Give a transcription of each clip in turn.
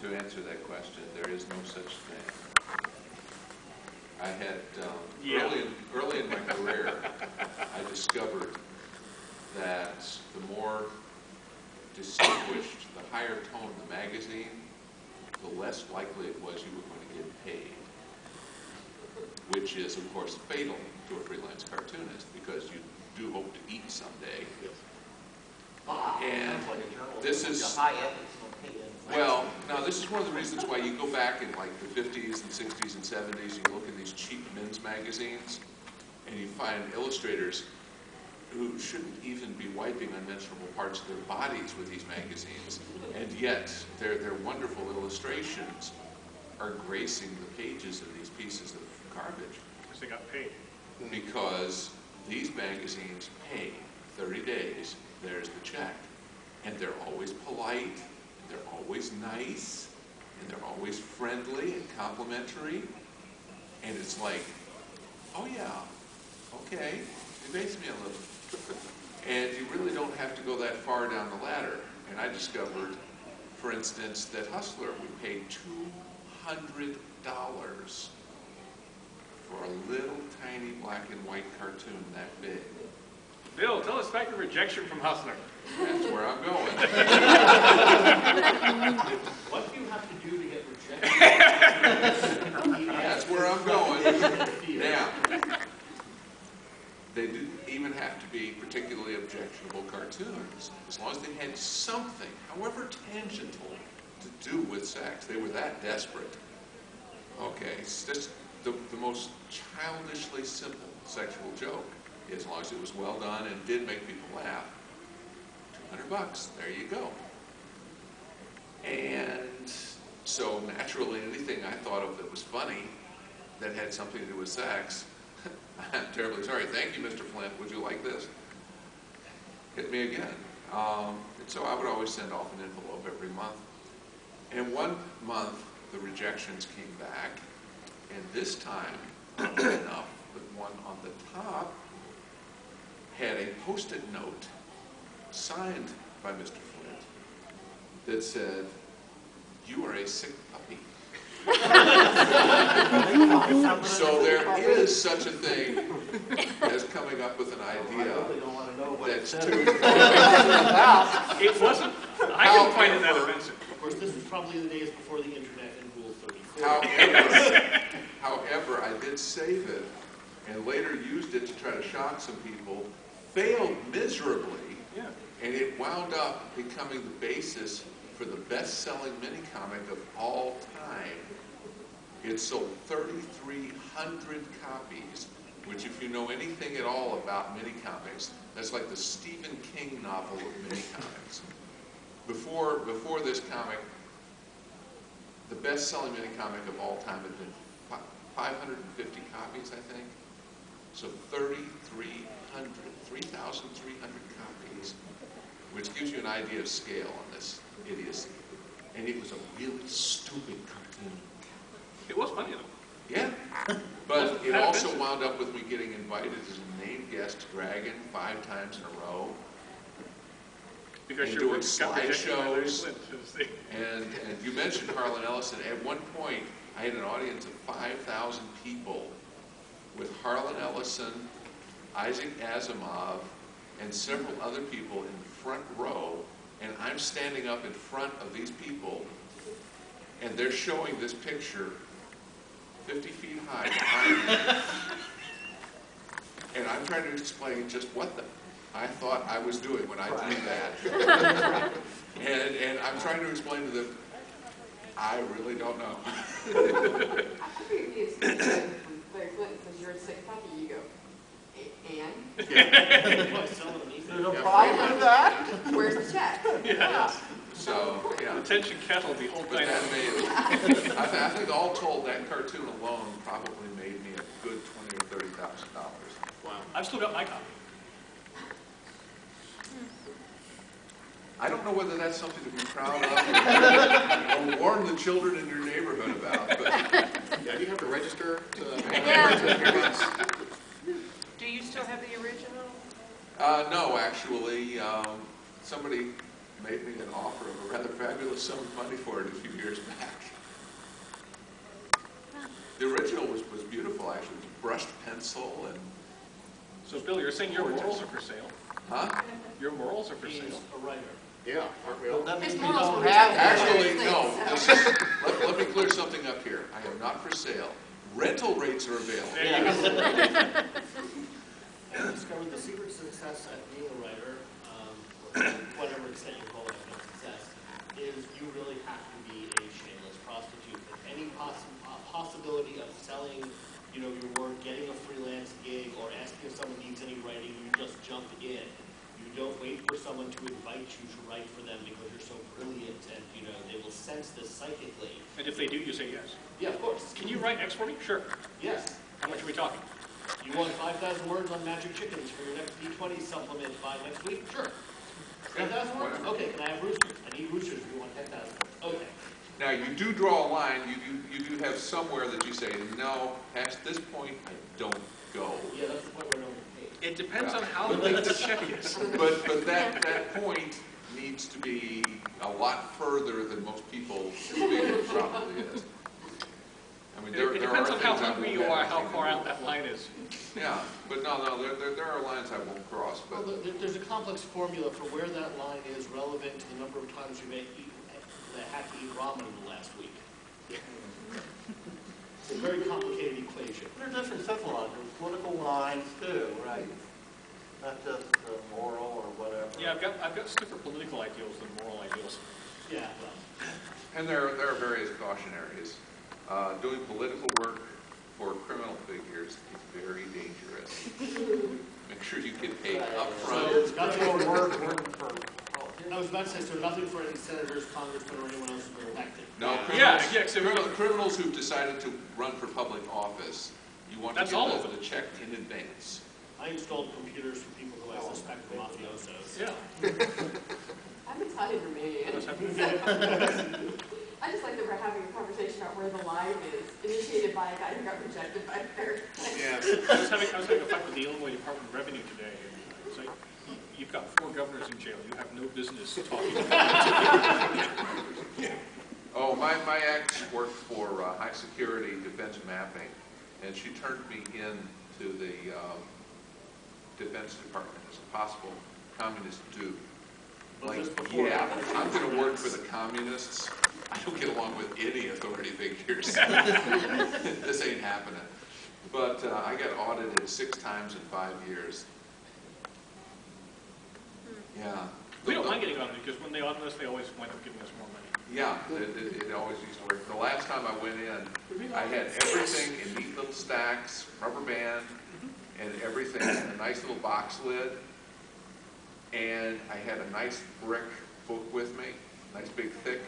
to answer that question, there is no such thing. I had, early in my career, I discovered that the more distinguished, the higher tone the magazine, the less likely it was you were going to get paid. Which is, of course, fatal to a freelance cartoonist, because you do hope to eat someday. Yes. And this is, well, now this is one of the reasons why you go back in like the 50s and 60s and 70s, you look at these cheap men's magazines, and you find illustrators who shouldn't even be wiping unmentionable parts of their bodies with these magazines, and yet their wonderful illustrations are gracing the pages of these pieces of garbage. Because they got paid. Because these magazines pay 30 days, there's the check. And they're always polite, and they're always nice, and they're always friendly and complimentary. And it's like, oh yeah, okay, debase me a little. And you really don't have to go that far down the ladder. And I discovered, for instance, that Hustler, we paid $200 for a little tiny black and white cartoon that big. Bill, tell us about your rejection from Hustler. That's where I'm going. What do you have to do to get rejected? That's where I'm going. Now, they didn't even have to be particularly objectionable cartoons. As long as they had something, however tangential, to do with sex. They were that desperate. Okay, it's just the most childishly simple sexual joke, as long as it was well done and did make people laugh. $200, there you go. And so naturally, anything I thought of that was funny, that had something to do with sex, I'm terribly sorry. Thank you, Mr. Flint. Would you like this? Hit me again. And so I would always send off an envelope every month. And one month, the rejections came back. And this time, enough, the one on the top had a Post-it note signed by Mr. Flint that said, "You are a sick puppy." So there is such a thing as coming up with an idea that's too... It wasn't. I didn't find it that offensive. Of course, this was probably the days before the internet and Rule 34. However, I did save it and later used it to try to shock some people, failed miserably, and it wound up becoming the basis for the best-selling mini-comic of all time. It sold 3,300 copies, which if you know anything at all about mini-comics, that's like the Stephen King novel of mini-comics. Before this comic, the best-selling mini-comic of all time had been 550 copies, I think. So 3,300 copies, which gives you an idea of scale on this idiocy. And it was a really stupid cartoon. It was funny though. Yeah, but it also wound up with me getting invited as a named guest Dragon 5 times in a row. Because and your doing work got rejected by Larry slideshows. Flint. And you mentioned Harlan Ellison. At one point, I had an audience of 5,000 people with Harlan Ellison, Isaac Asimov, and several other people in the front row, and I'm standing up in front of these people, and they're showing this picture 50 feet high behind me. And I'm trying to explain just what I thought I was doing when I did that. and I'm trying to explain to them, I really don't know. I figured it's from Larry Flint says you're a sick puppy, you go, and? There's no problem with that. Where's the check? Yeah. So, yeah. Attention cattle the whole But time. that made it. I think all told, that cartoon alone probably made me a good $20,000 or $30,000. Wow. I've still got my copy. I don't know whether that's something to be proud of or warn the children in your neighborhood about. But Yeah, you have to register to Do you still have the original? no, actually, somebody made me an offer of a rather fabulous sum of money for it a few years back. The original was beautiful, actually. It was brushed pencil and... So, Bill, you're saying your morals are for sale? Huh? Your morals are for He's sale? a writer. Yeah, aren't we all? His You morals don't were have Actually, things, no. so- This is, let me clear something up here. I am not for sale. Rental rates are available. There you go. I discovered the secret to success at being a writer, or whatever extent you call it success, is you really have to be a shameless prostitute. At any possibility of selling, your work, getting a freelance gig, or asking if someone needs any writing, you just jump in. You don't wait for someone to invite you to write for them because you're so brilliant, and they will sense this psychically. And if they do, you say yes. Yeah, of course. Can you write X for me? Sure. Yes. How much are we talking? You want 5,000 words on magic chickens for your next B20 supplement by next week? Sure. 10,000 words? Okay, can I have roosters? I need roosters if you want 10,000 words. Okay. Now, you do draw a line. You do have somewhere that you say, no, past this point, I don't go. Yeah, that's the point where no one pays. It depends on how big the check is. But that point needs to be a lot further than most people think it probably is. I mean, It depends on how things I hungry you won't are, have how anything far to out do that line is. Yeah, but no, there are lines I won't cross. Well, But there's a complex formula for where that line is relevant to the number of times you may had to eat ramen in the last week. It's a very complicated equation. There's different simple lines, there's political lines too, right? Not just moral or whatever. Yeah, I've got stiffer political ideals than moral ideals. Yeah, well, and there are various cautionaries. Doing political work for criminal figures is very dangerous. Make sure you get paid up front. so nothing Or for, working for I was about to say, so nothing for any senators, congressmen, or anyone else who's been elected. No, Yeah, criminals, yeah, so- criminals who've decided to run for public office, you want to That's get all of the check in advance. I installed computers for people who I suspect were mafiosos. Yeah. I'm Italian Romanian. That's happening. I just like that we're having a conversation about where the line is, initiated by a guy who got rejected by a parent. Yeah. I was having a fight with the Illinois Department of Revenue today. And it's like, you've got 4 governors in jail. You have no business talking about it. Oh, my ex worked for high security defense mapping, and she turned me in to the Defense Department as a possible communist dupe. Like, yeah, I'm going to work for the communists. I don't get along with any authority figures. This ain't happening. But I got audited 6 times in 5 years. Yeah. We don't mind getting audited because when they audit us, they always wind up giving us more money. Yeah, it always used to work. The last time I went in, I had everything in neat little stacks, rubber band, and everything in a nice little box lid. And I had a nice brick book with me, nice big thick,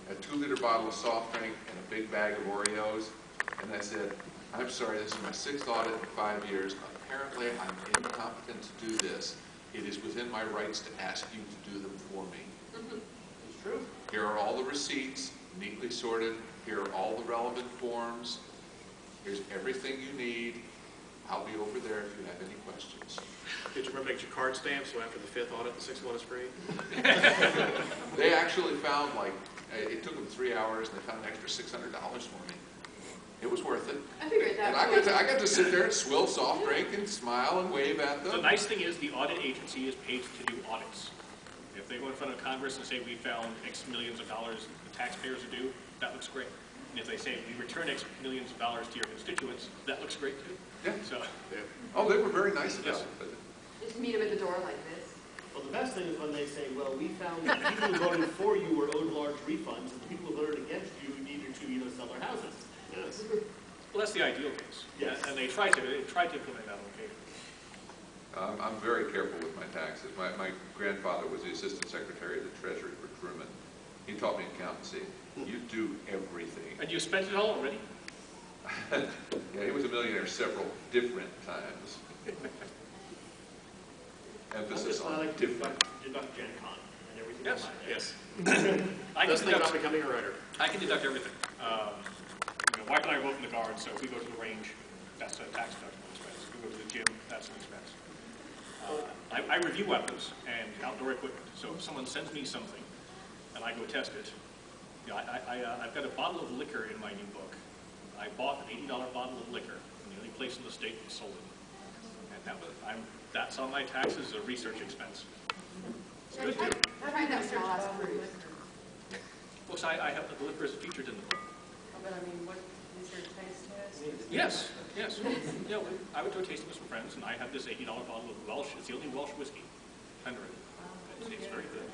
a 2-liter bottle of soft drink, and a big bag of Oreos. And I said, I'm sorry, this is my 6th audit in 5 years. Apparently, I'm incompetent to do this. It is within my rights to ask you to do them for me. It's true. Here are all the receipts, neatly sorted. Here are all the relevant forms. Here's everything you need. I'll be over there if you have any questions. Did you remember to get your card stamped so after the 5th audit, the 6th one is free? They actually found, like, it took them 3 hours, and they found an extra $600 for me. It was worth it. I figured that. And I got to sit there and swill soft drink and smile and wave at them. The nice thing is the audit agency is paid to do audits. If they go in front of Congress and say we found X millions of dollars the taxpayers are due, that looks great. And if they say we return X millions of dollars to your constituents, that looks great too. Yeah. So, Yeah. Oh, they were very nice about Yes. it. But Just meet him at the door like this. Well, the best thing is when they say, well, we found that people who voted for you were owed large refunds, and the people who voted against you needed to, sell their houses. Yes. well, that's the ideal case. Yes. And they tried to implement that on occasion. I'm very careful with my taxes. My grandfather was the assistant secretary of the Treasury for Truman. He taught me accountancy. You do everything. And you spent it all already? Yeah, he was a millionaire several different times. I'm Emphasis just glad I on could different. deduct Gen Con and everything. Yes. like that. Yes. I Best can thing about deduct, becoming a writer. I can deduct everything. My wife and I are both in the Guard, so if we go to the range, that's a tax deductible expense. If we go to the gym, that's an expense. I review weapons and outdoor equipment, so if someone sends me something and I go test it, you know, I've got a bottle of liquor in my new book. I bought an $80 bottle of liquor from the only place in the state that sold it. And that's on my taxes as a research expense. It's good too. Try that for my last cruise. Well, so I have the liquor is featured in the book. But I mean, what is your taste test? Yes, yes. Yeah, I would do a tasting with some friends, and I have this $80 bottle of Welsh. It's the only Welsh whiskey. Penderin. It's very good.